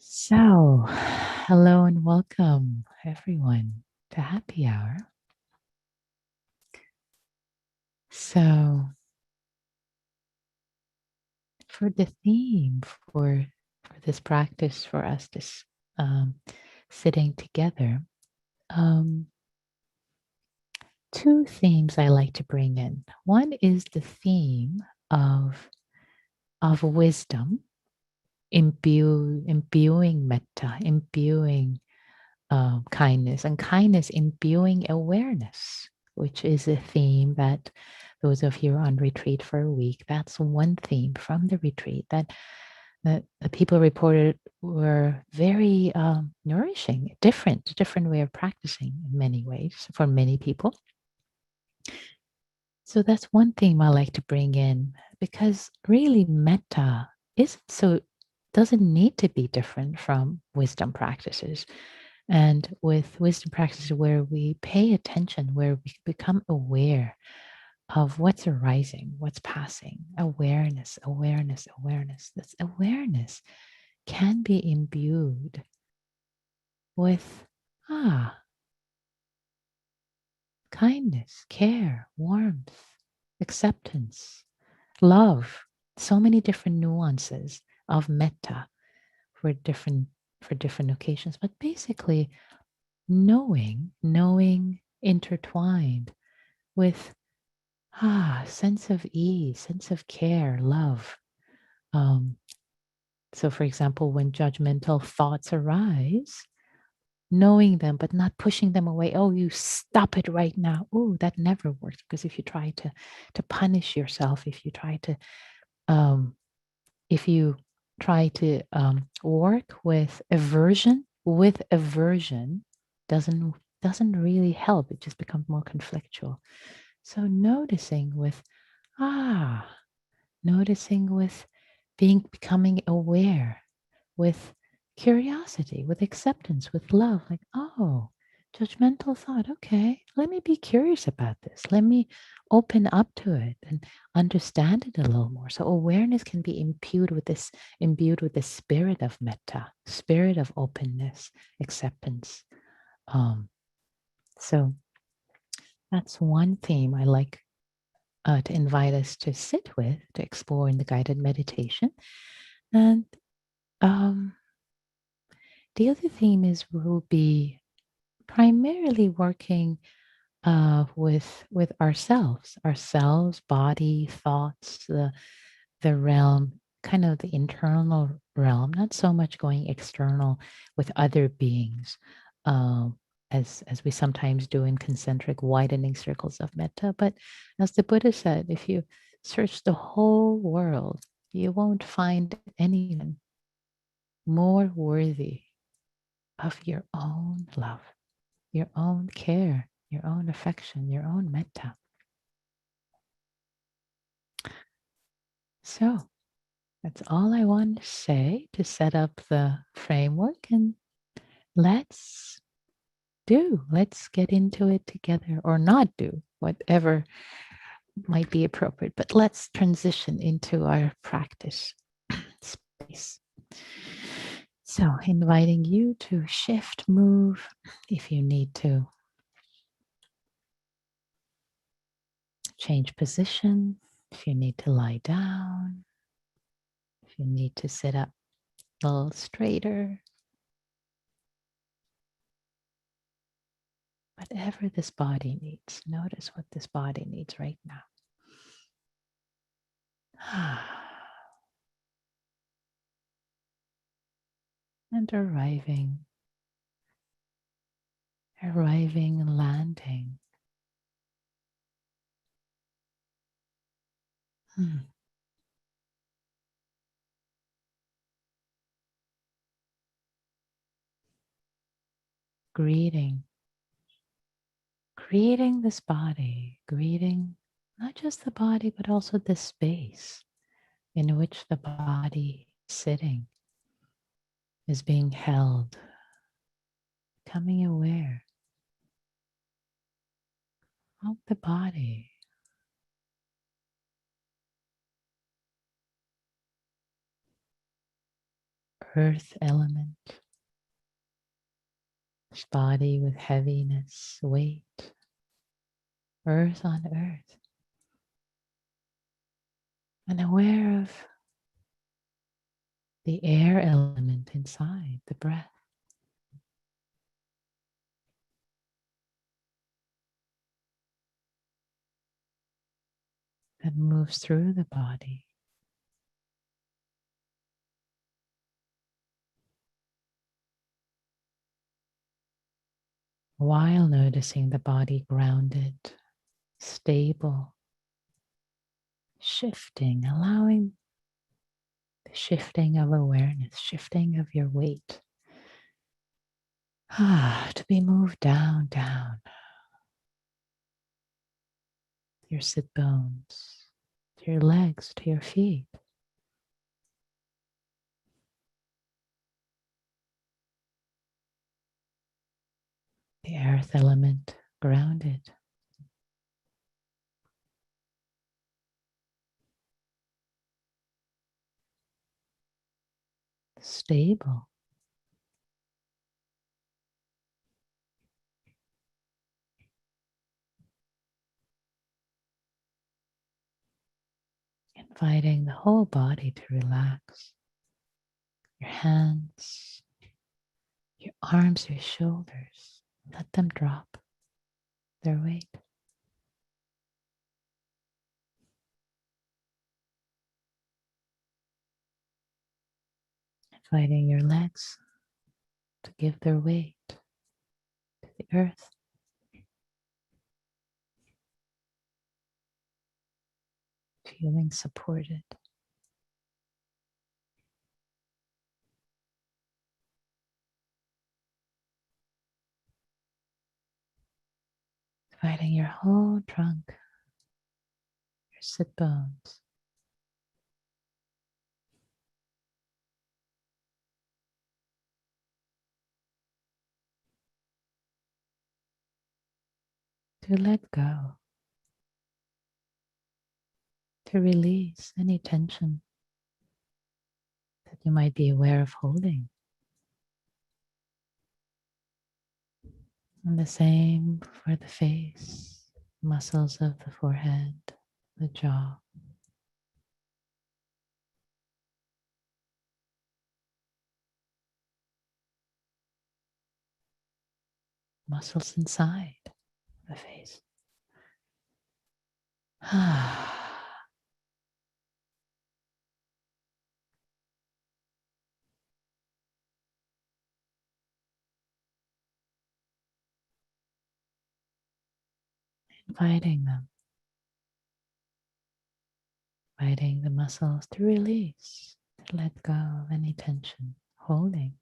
So, hello and welcome everyone to Happy Hour. So, for the theme for this practice, for us this sitting together, um, two themes I like to bring in. One is the theme of wisdom, imbuing metta, imbuing kindness, and kindness imbuing awareness, which is a theme that those of you on retreat for a week, that's one theme from the retreat that the people reported were very nourishing, different way of practicing in many ways for many people. So that's one theme I like to bring in because really metta doesn't need to be different from wisdom practices. And with wisdom practices where we pay attention, where we become aware of what's arising, what's passing, awareness, awareness, awareness. This awareness can be imbued with kindness, care, warmth, acceptance, love, so many different nuances of metta for different occasions. But basically knowing intertwined with sense of ease, sense of care, love. Um, so for example, when judgmental thoughts arise, knowing them but not pushing them away. Oh, you stop it right now. Oh, that never works because if you try to punish yourself, um, if you try to work with aversion, doesn't doesn't really help. It just becomes more conflictual. So ah, noticing with becoming aware, with curiosity, with acceptance, with love, like, oh, judgmental thought. Okay, let me be curious about this. Let me open up to it and understand it a little more. So awareness can be imbued with the spirit of metta, spirit of openness, acceptance. Um, so that's one theme I like to invite us to sit with, to explore in the guided meditation. And um, the other theme is we'll be primarily working with ourselves, body, thoughts, the realm, kind of the internal realm, not so much going external with other beings, um, as we sometimes do in concentric widening circles of metta. But as the Buddha said, if you search the whole world, you won't find anyone more worthy of your own love, your own care, your own affection, your own metta. So that's all I want to say to set up the framework, and let's let's get into it together, or not do, whatever might be appropriate, but let's transition into our practice space. So inviting you to shift, move if you need to, change position if you need to lie down, if you need to sit up a little straighter, whatever this body needs. Notice what this body needs right now. And arriving and landing. Greeting this body, greeting not just the body, but also the space in which the body is sitting, is being held, becoming aware of the body. earth element, this body with heaviness, weight, earth on earth, and aware of the air element inside, the breath that moves through the body. While noticing the body grounded, stable, shifting, allowing the shifting of awareness, shifting of your weight, to be moved down, down, your sit bones, to your legs, to your feet. The earth element grounded. Stable. Inviting the whole body to relax. Your hands, your arms, your shoulders. Let them drop their weight. Inviting your legs to give their weight to the earth. Feeling supported. Inviting your whole trunk, your sit bones, to let go, to release any tension that you might be aware of holding. And the same for the face, muscles of the forehead, the jaw. Muscles inside the face. Inviting them, inviting the muscles to release, to let go of any tension, holding.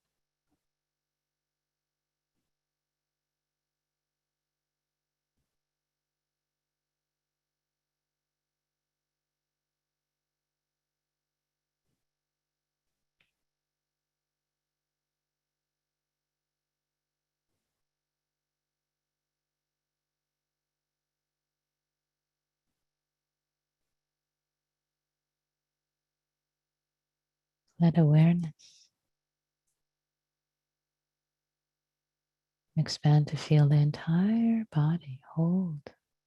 Let awareness expand to feel the entire body, hold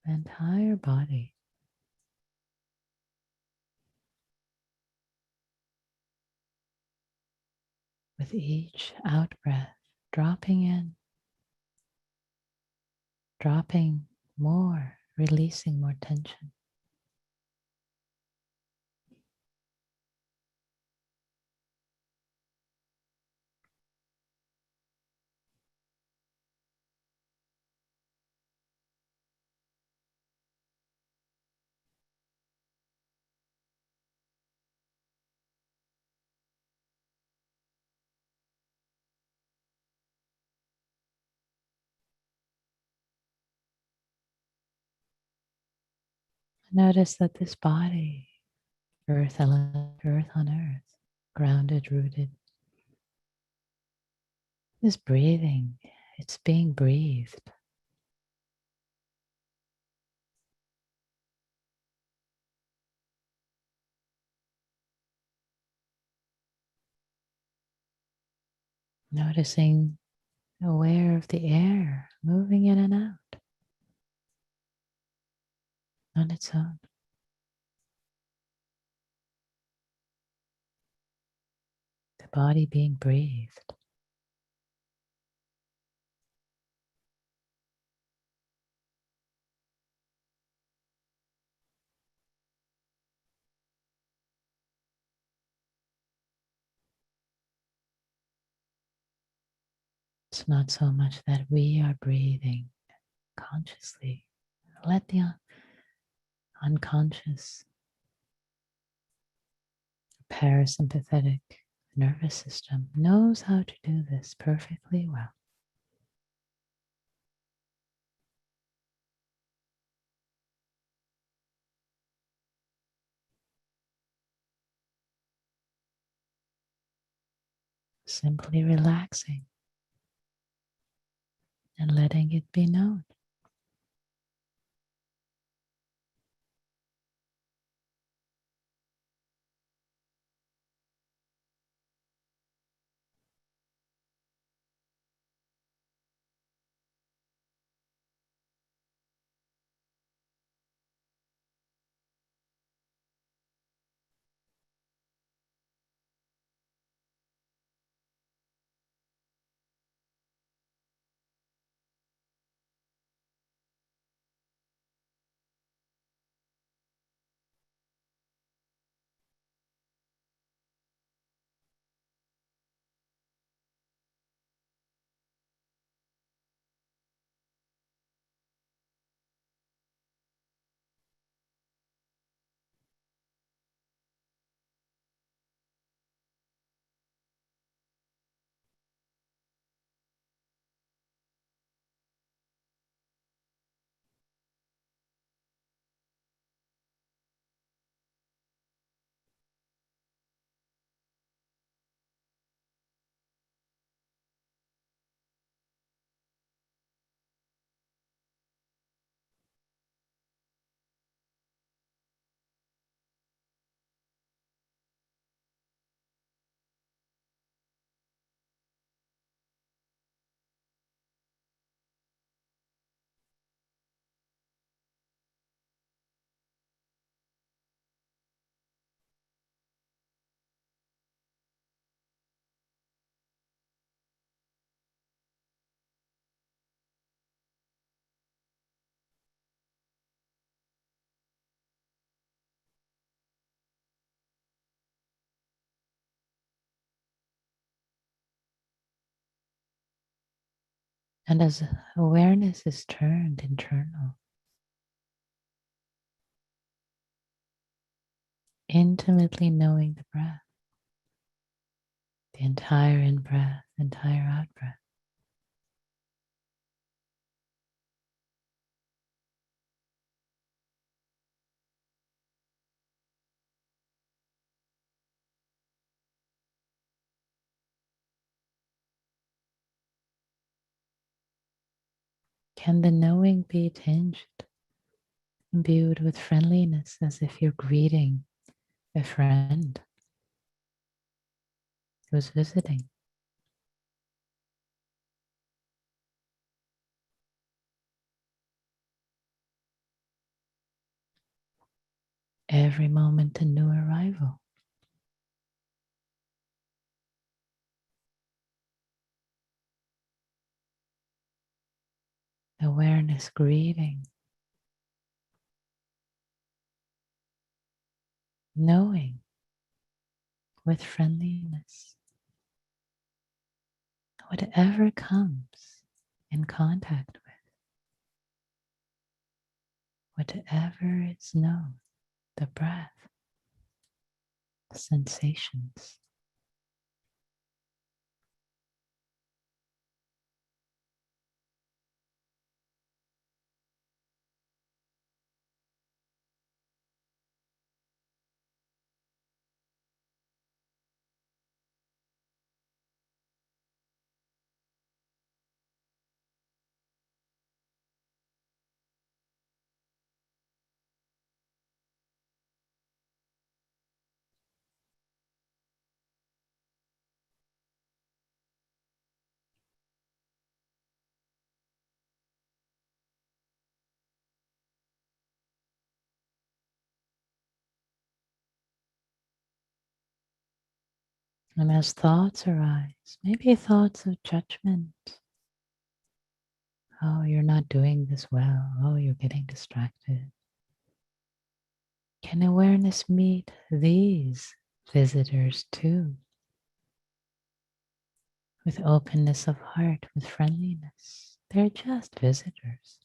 the entire body. With each out breath, dropping in, dropping more, releasing more tension. Notice that this body, earth element, earth on earth, grounded, rooted, is breathing. It's being breathed. Noticing, aware of the air moving in and out on its own. The body being breathed. It's not so much that we are breathing consciously. Let the unconscious parasympathetic nervous system knows how to do this perfectly well. Simply relaxing and letting it be known. And as awareness is turned internal, intimately knowing the breath, the entire in breath, entire out breath, can the knowing be tinged, imbued with friendliness as if you're greeting a friend who's visiting? Every moment a new arrival. Awareness greeting, knowing with friendliness. Whatever comes in contact with, whatever is known, the breath, the sensations. And as thoughts arise, maybe thoughts of judgment. Oh, you're not doing this well. Oh, you're getting distracted. Can awareness meet these visitors too? With openness of heart, with friendliness. They're just visitors.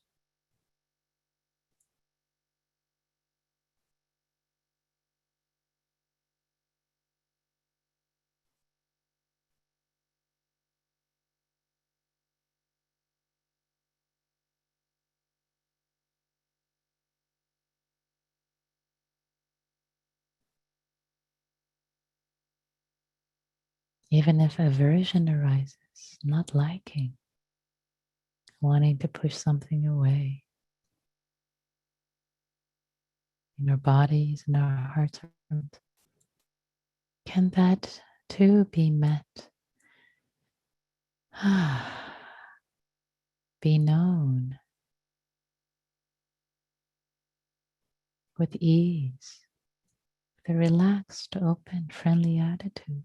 Even if aversion arises, not liking, wanting to push something away, in our bodies and our hearts, can that too be met? Be known with ease, with a relaxed, open, friendly attitude.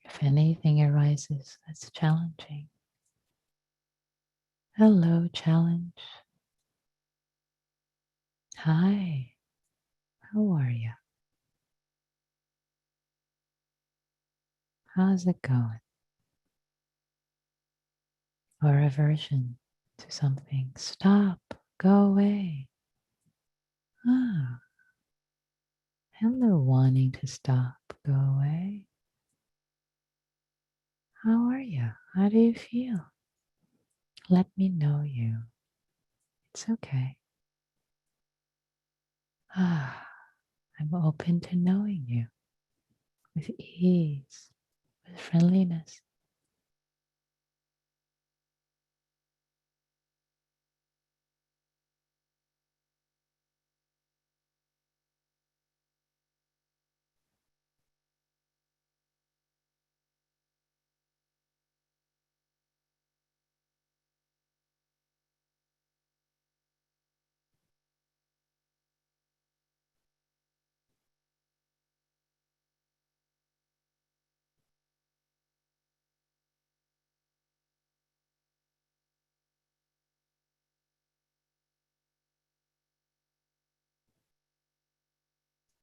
If anything arises that's challenging, hello, challenge. Hi, how are you? How's it going? Or aversion to something. Stop, go away. Ah, hello, wanting to stop, go away. How are you? How do you feel? Let me know you. It's okay. Ah, I'm open to knowing you with ease, with friendliness.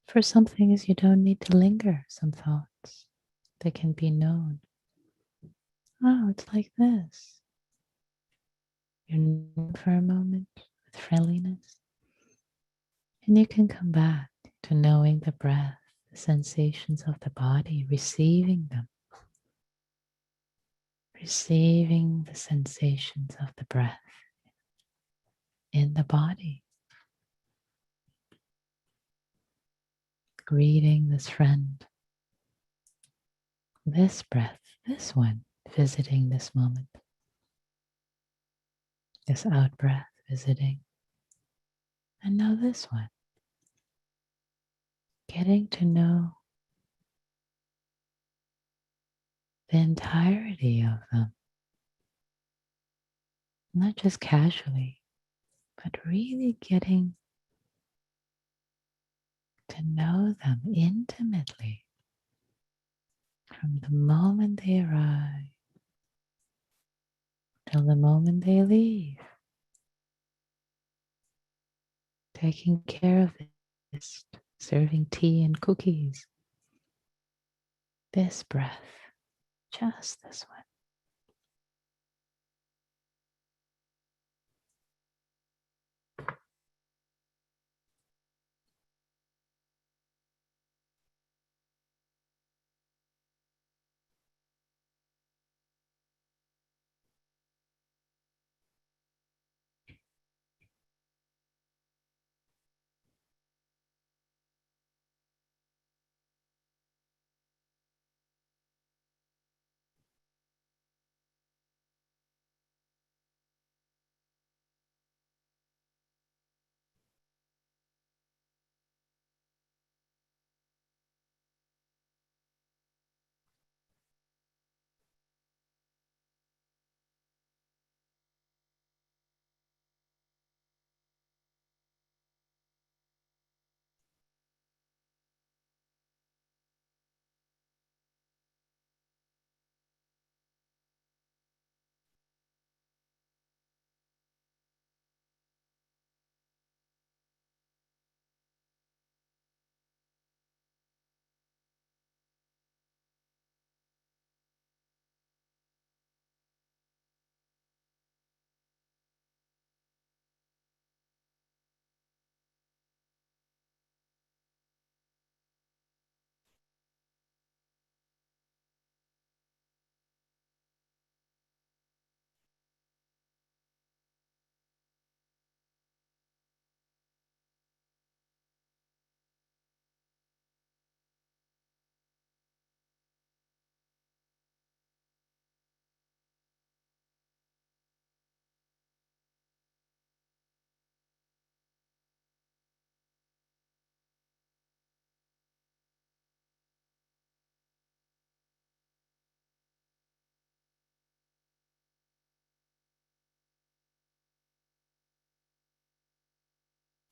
For some things, you don't need to linger, some thoughts. They can be known. Oh, it's like this. You're known for a moment with friendliness, and you can come back to knowing the breath, the sensations of the body, receiving them, receiving the sensations of the breath in the body, greeting this friend, this breath, this one, visiting this moment, this out breath, visiting, and now this one, getting to know the entirety of them, not just casually, but really getting to know them intimately from the moment they arrive till the moment they leave, taking care of this, serving tea and cookies. This breath, just this one.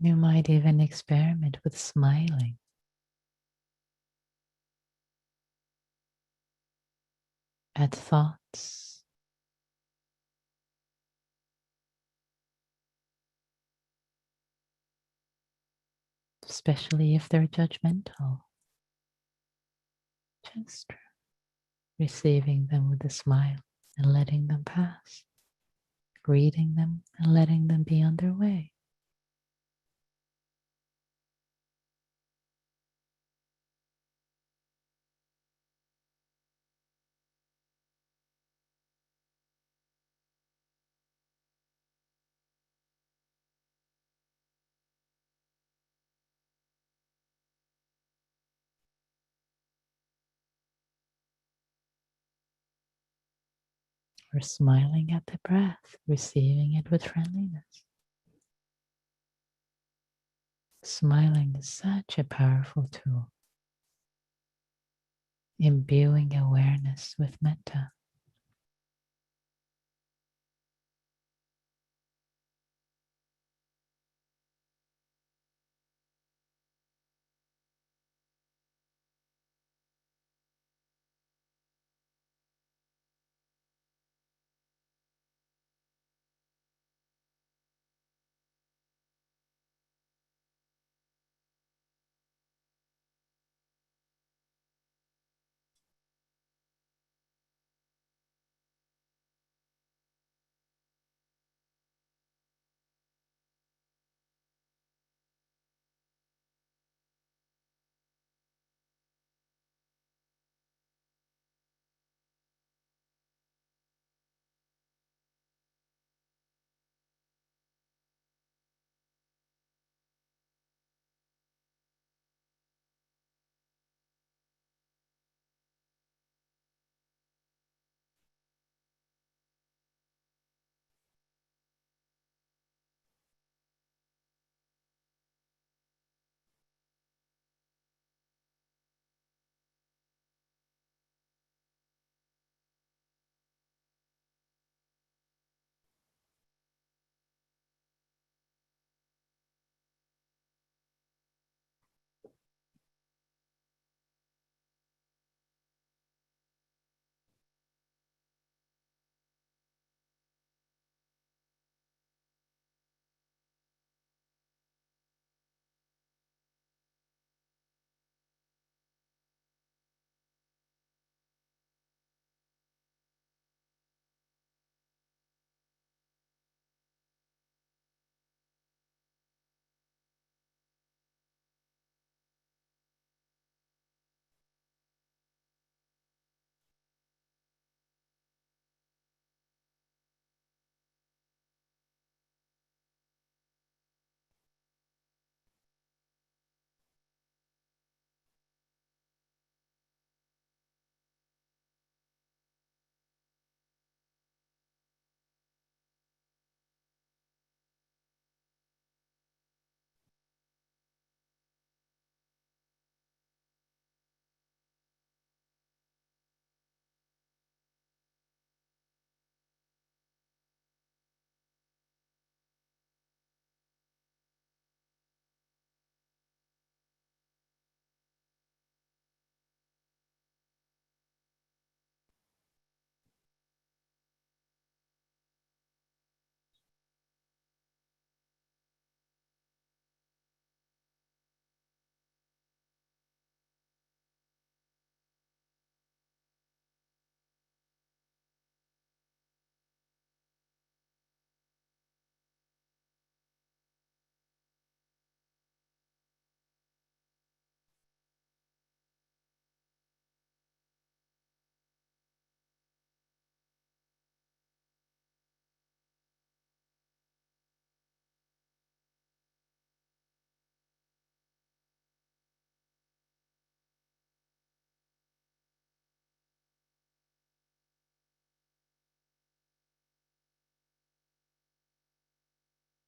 You might even experiment with smiling at thoughts, especially if they're judgmental. Just receiving them with a smile and letting them pass, greeting them and letting them be on their way. Or smiling at the breath, receiving it with friendliness. Smiling is such a powerful tool, imbuing awareness with metta.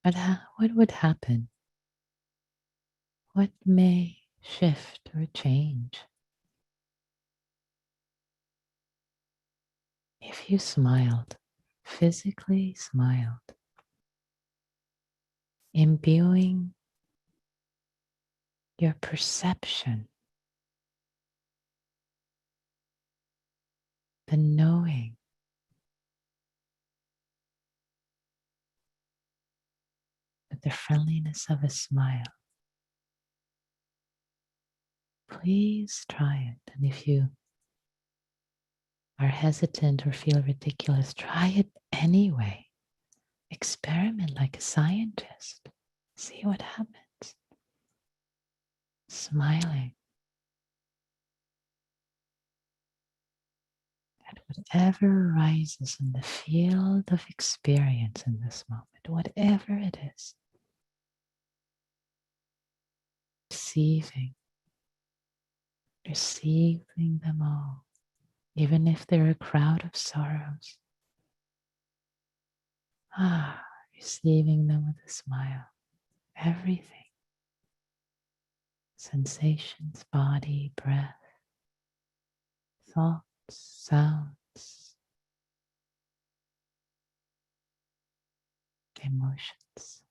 But what would happen? What may shift or change if you smiled, physically smiled, imbuing your perception, the knowing, with the friendliness of a smile. Please try it. And if you are hesitant or feel ridiculous, try it anyway. Experiment like a scientist. See what happens. Smiling at whatever arises in the field of experience in this moment, whatever it is. Receiving them all, even if they're a crowd of sorrows. Receiving them with a smile. Everything. Sensations, body, breath, thoughts, sounds, emotions.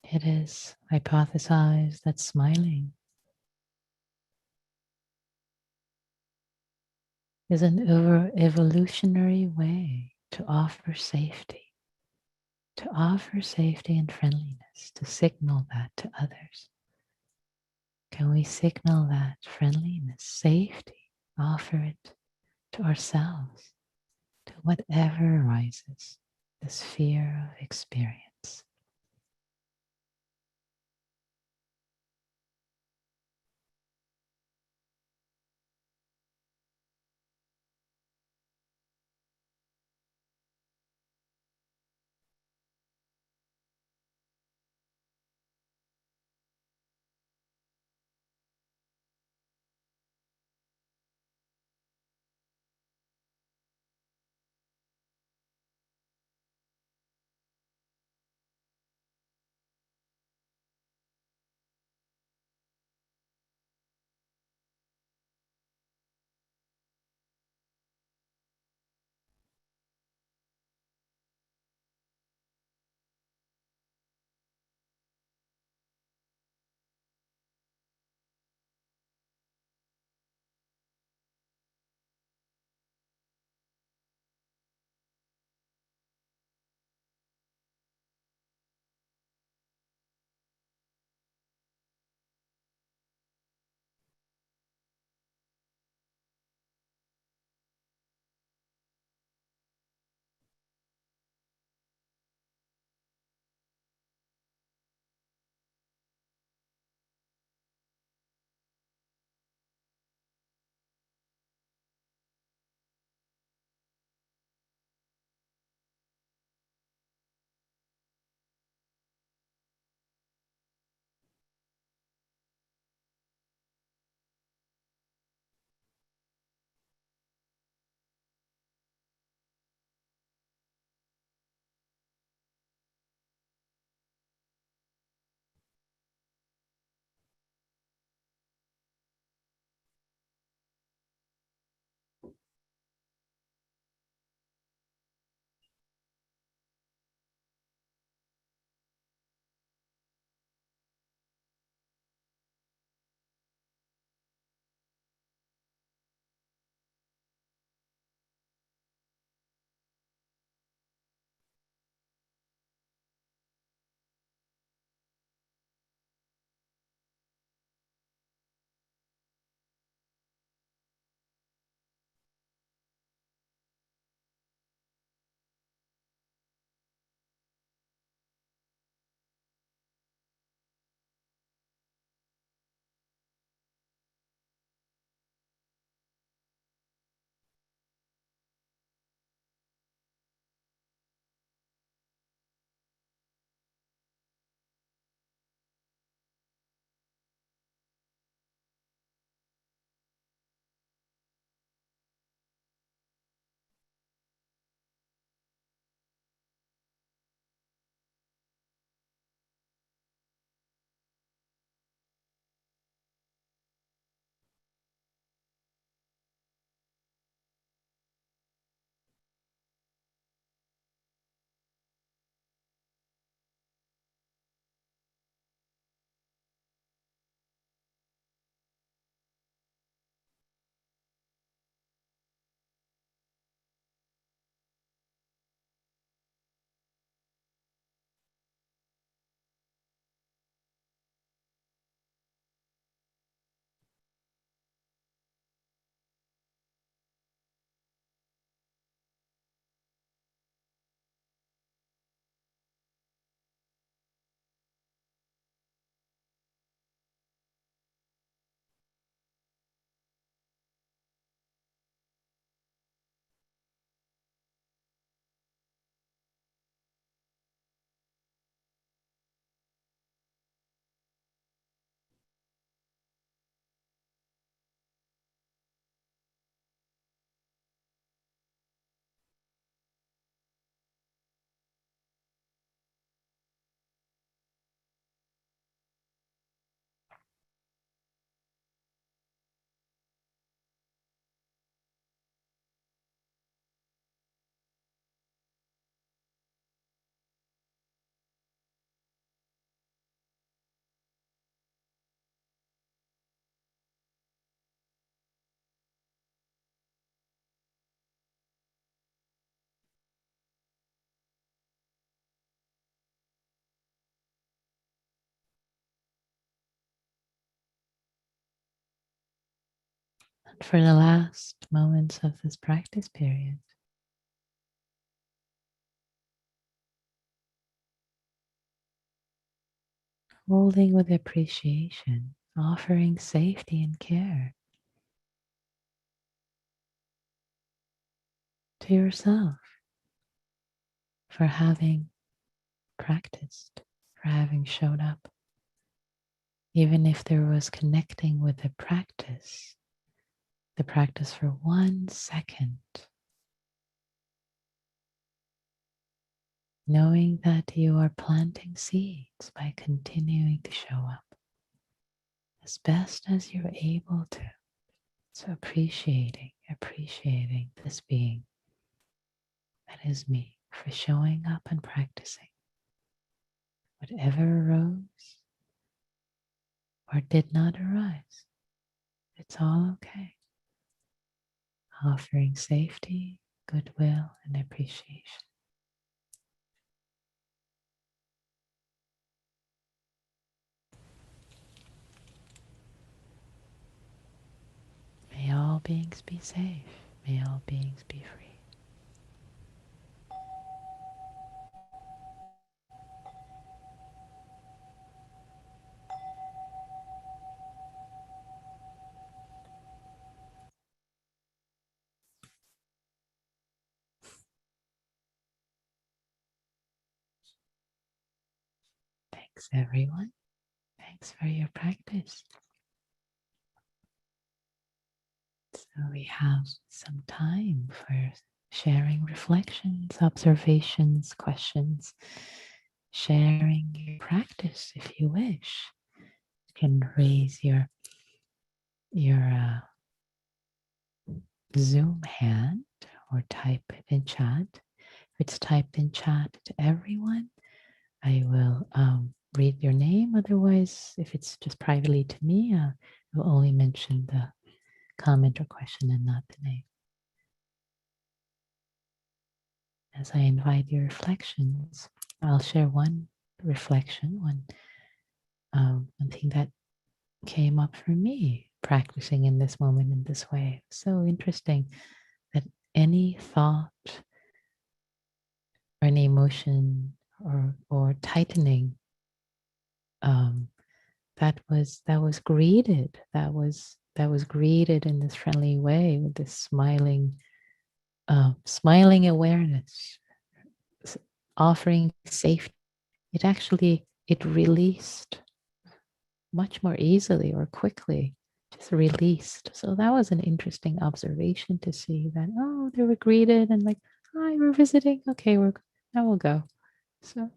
It is hypothesized that smiling is an evolutionary way to offer safety, and friendliness, to signal that to others. Can we signal that friendliness, safety, offer it to ourselves, to whatever arises, the sphere of experience? And for the last moments of this practice period, holding with appreciation, offering safety and care to yourself for having practiced, for having showed up. Even if there was connecting with the practice for 1 second, knowing that you are planting seeds by continuing to show up as best as you're able to. So appreciating this being that is me for showing up and practicing. Whatever arose or did not arise, it's all okay. Offering safety, goodwill, and appreciation. May all beings be safe. May all beings be free. Thanks, everyone. Thanks for your practice. So we have some time for sharing reflections, observations, questions, sharing your practice if you wish. You can raise your Zoom hand or type it in chat. If it's typed in chat to everyone, I will read your name. Otherwise, if it's just privately to me, I will only mention the comment or question and not the name. As I invite your reflections, I'll share one reflection, one thing that came up for me practicing in this moment in this way. So interesting that any thought or any emotion or tightening that was greeted in this friendly way with this smiling awareness, offering safety. It released much more easily or quickly, just released. So that was an interesting observation to see that, oh, they were greeted and like, hi, we're visiting. Okay, now we'll go. So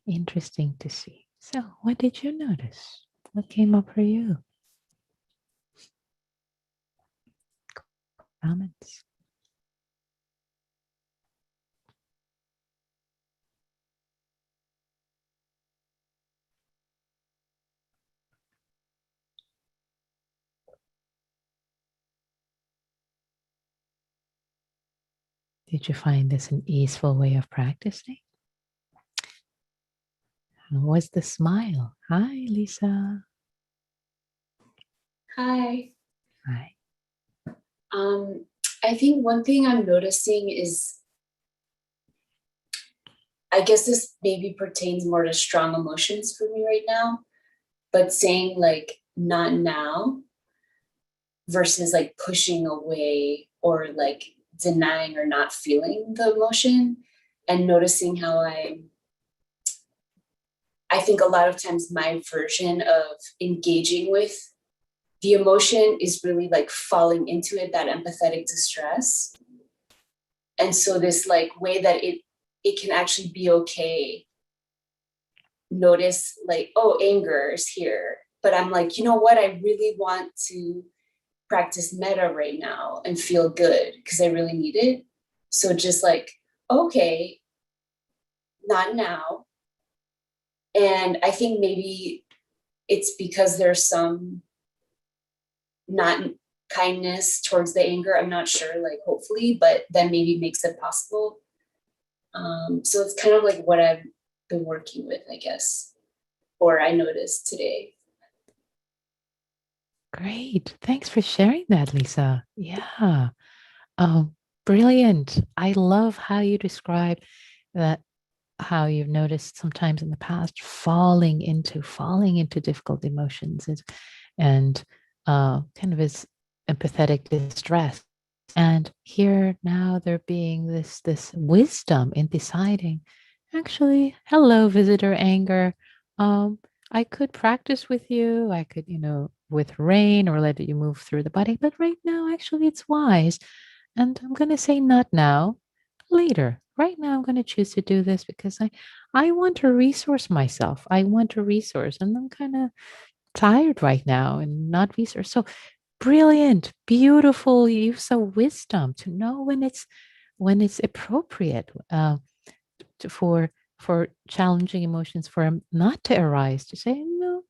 interesting to see. So what did you notice? What came up for you? Comments? Did you find this an easeful way of practicing? How was the smile? Hi, Lisa. Hi. Hi. I think one thing I'm noticing is, I guess this maybe pertains more to strong emotions for me right now, but saying like not now versus like pushing away or like denying or not feeling the emotion, and noticing how I think a lot of times my version of engaging with the emotion is really like falling into it, that empathetic distress. And so this like way that it can actually be okay, notice like, oh, anger is here, but I'm like, you know what, I really want to practice metta right now and feel good because I really need it. So just like, okay, not now. And I think maybe it's because there's some not kindness towards the anger, I'm not sure, like hopefully, but that maybe makes it possible. So it's kind of like what I've been working with, I guess, or I noticed today. Great. Thanks for sharing that, Lisa. Yeah. Um, Brilliant. I love how you describe that, how you've noticed sometimes in the past falling into difficult emotions and kind of is empathetic distress. And here now there being this wisdom in deciding, actually, hello, visitor anger. Um, I could practice with you. I could, with rain or let you move through the body. But right now, actually, it's wise. And I'm going to say not now, later. Right now, I'm going to choose to do this because I want to resource myself. I want to resource, and I'm kind of tired right now and not resource. So brilliant, beautiful use of wisdom to know when it's appropriate to, for challenging emotions for 'em not to arise. To say no,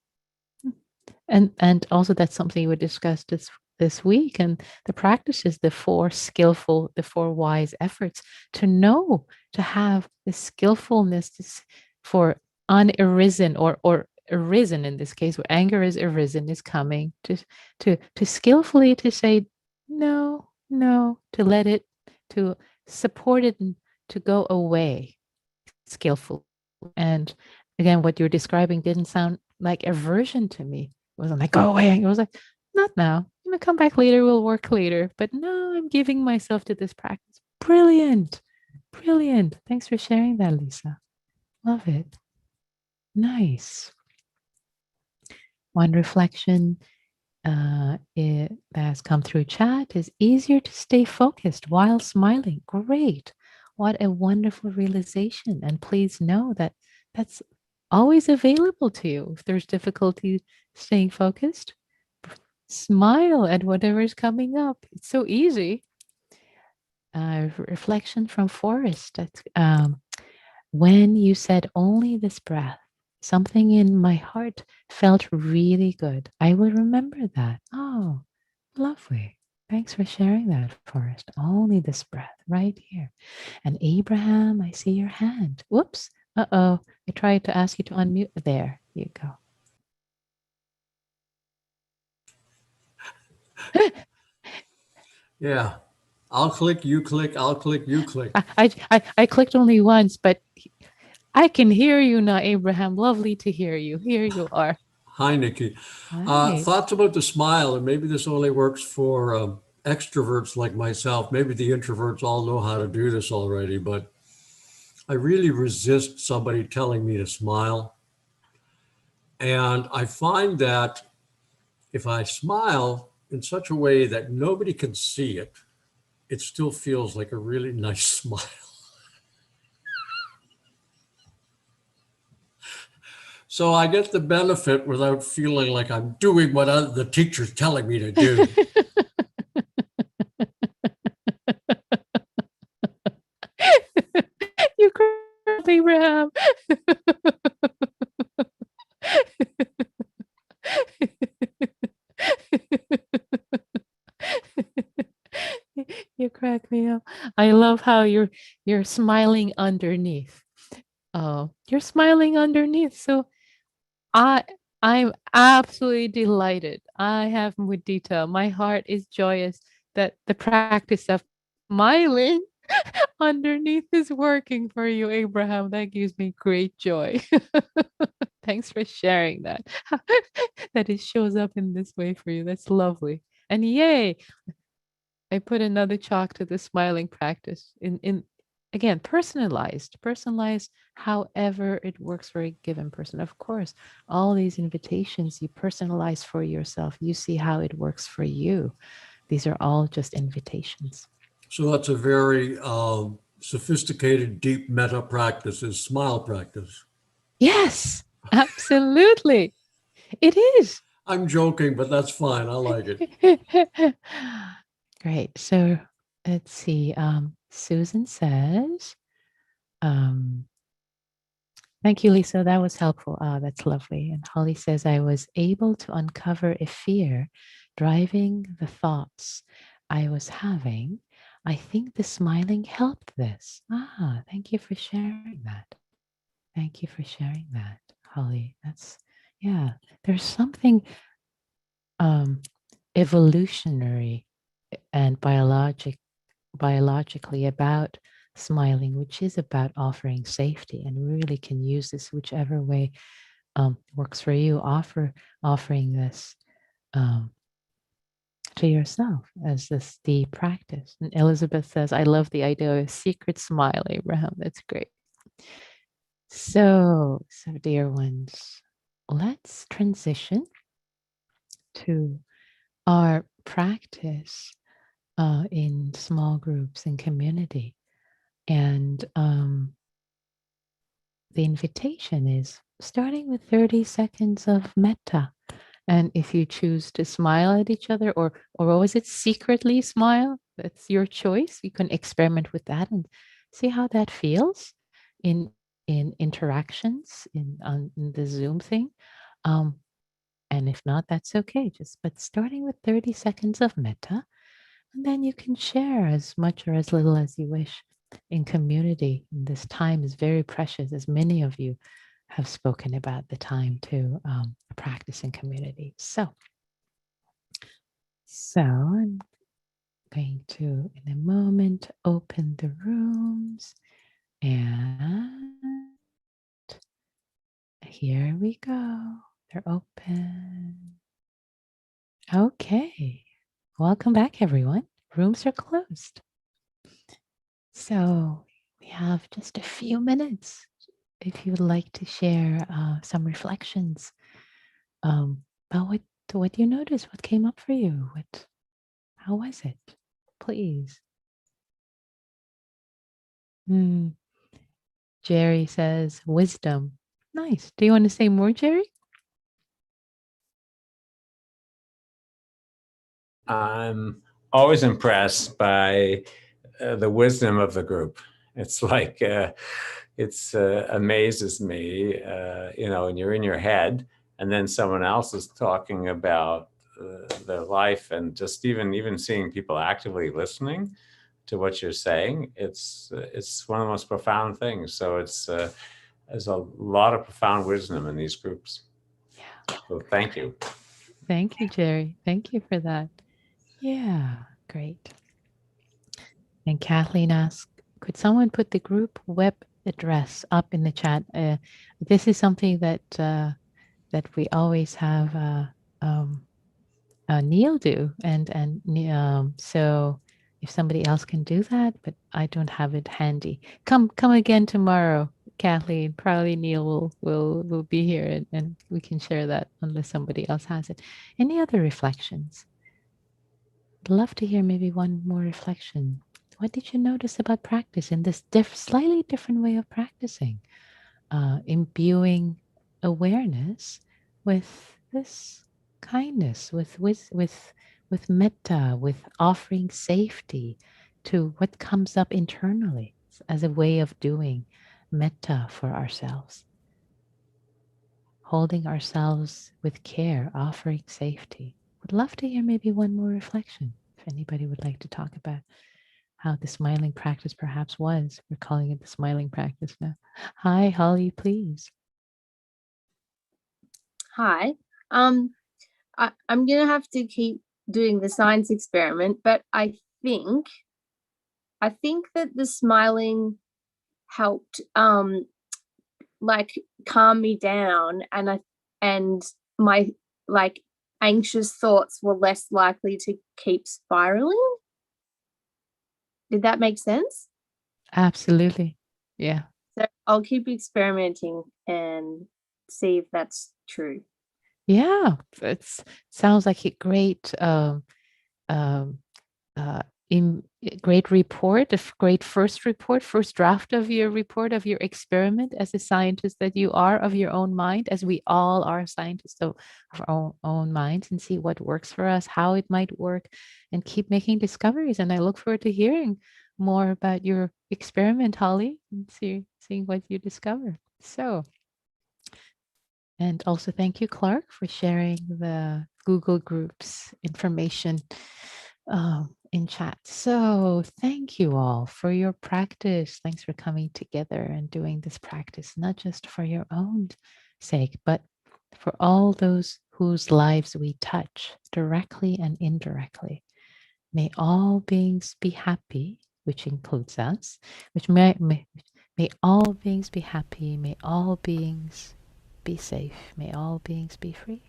and also that's something we discussed this week, and the practice is the four wise efforts to know, to have the skillfulness for unarisen or arisen, in this case where anger is arisen, is coming, to skillfully to say no, no, to let it, to support it, and to go away skillfully. And again, what you're describing didn't sound like aversion to me. It wasn't like, go away. It was like, not now. I'm going to come back later. We'll work later. But no, I'm giving myself to this practice. Brilliant. Brilliant. Thanks for sharing that, Lisa. Love it. Nice. One reflection that has come through chat is easier to stay focused while smiling. Great. What a wonderful realization. And please know that that's always available to you. If there's difficulty staying focused, smile at whatever is coming up. It's so easy. Reflection from Forrest. When you said only this breath, something in my heart felt really good. I will remember that. Oh, lovely. Thanks for sharing that, Forrest. Only this breath right here. And Abraham, I see your hand. Whoops. Uh-oh. I tried to ask you to unmute. There you go. Yeah. I'll click, you click, I'll click, you click. I clicked only once, but I can hear you now, Abraham. Lovely to hear you. Here you are. Hi, Nikki. Hi. Thoughts about the smile, and maybe this only works for extroverts like myself. Maybe the introverts all know how to do this already, but I really resist somebody telling me to smile. And I find that if I smile in such a way that nobody can see it, it still feels like a really nice smile. So I get the benefit without feeling like I'm doing what the teacher's telling me to do. You crap, Abraham. You crack me up. I love how you're smiling underneath. Oh, you're smiling underneath. So I I'm absolutely delighted. I have mudita. My heart is joyous that the practice of smiling underneath is working for you, Abraham. That gives me great joy. Thanks for sharing that. That it shows up in this way for you. That's lovely. And yay, I put another chalk to the smiling practice in again personalized however it works for a given person. Of course, all these invitations you personalize for yourself. You see how it works for you. These are all just invitations. So that's a very sophisticated, deep meta practice is smile practice. Yes, absolutely. It is. I'm joking, but that's fine. I like it. Great. So let's see. Susan says, um, thank you, Lisa. That was helpful. That's lovely. And Holly says, I was able to uncover a fear driving the thoughts I was having. I think the smiling helped this. Thank you for sharing that. Thank you for sharing that, Holly. Yeah, there's something evolutionary and biologically about smiling, which is about offering safety, and we really can use this whichever way works for you. Offering this to yourself as this the practice. And Elizabeth says, I love the idea of a secret smile, Abraham. That's great. So dear ones, let's transition to our practice in small groups and community. And the invitation is starting with 30 seconds of metta. And if you choose to smile at each other, or was it secretly smile, that's your choice. You can experiment with that and see how that feels in interactions in the Zoom thing. And if not, that's okay. But starting with 30 seconds of metta, and then you can share as much or as little as you wish in community. And this time is very precious, as many of you have spoken about the time to practice in community. So I'm going to, in a moment, open the rooms, and here we go. They're open. Okay. Welcome back, everyone. Rooms are closed. So we have just a few minutes if you would like to share some reflections about what you noticed, what came up for you, how was it? Please. Jerry says wisdom. Nice. Do you want to say more, Jerry? I'm always impressed by the wisdom of the group. It's like it's amazes me, and you're in your head, and then someone else is talking about their life, and just even seeing people actively listening to what you're saying. It's one of the most profound things. So there's a lot of profound wisdom in these groups. Yeah. So thank you. Thank you, Jerry. Thank you for that. Yeah, great. And Kathleen asked, could someone put the group web address up in the chat? This is something that we always have Neil do, and so if somebody else can do that, but I don't have it handy. Come again tomorrow, Kathleen. Probably Neil will be here, and we can share that unless somebody else has it. Any other reflections? I'd love to hear maybe one more reflection. What did you notice about practice in this slightly different way of practicing? Imbuing awareness with this kindness, with metta, with offering safety to what comes up internally as a way of doing metta for ourselves. Holding ourselves with care, offering safety. Would love to hear maybe one more reflection. If anybody would like to talk about how the smiling practice perhaps was. We're calling it the smiling practice now. Hi, Holly, please. Hi. I'm gonna have to keep doing the science experiment, but I think that the smiling helped like calm me down, and my like anxious thoughts were less likely to keep spiraling. Did that make sense? Absolutely. Yeah. So I'll keep experimenting and see if that's true. Yeah. It sounds like a great great report, a great first draft of your report of your experiment as a scientist that you are of your own mind, as we all are scientists of our own minds, and see what works for us, how it might work, and keep making discoveries. And I look forward to hearing more about your experiment, Holly, and seeing what you discover. So, and also thank you, Clark, for sharing the Google Groups information in chat. So thank you all for your practice. Thanks for coming together and doing this practice, not just for your own sake, but for all those whose lives we touch directly and indirectly. May all beings be happy, which includes us, which may all beings be happy, may all beings be safe, may all beings be free.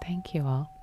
Thank you all.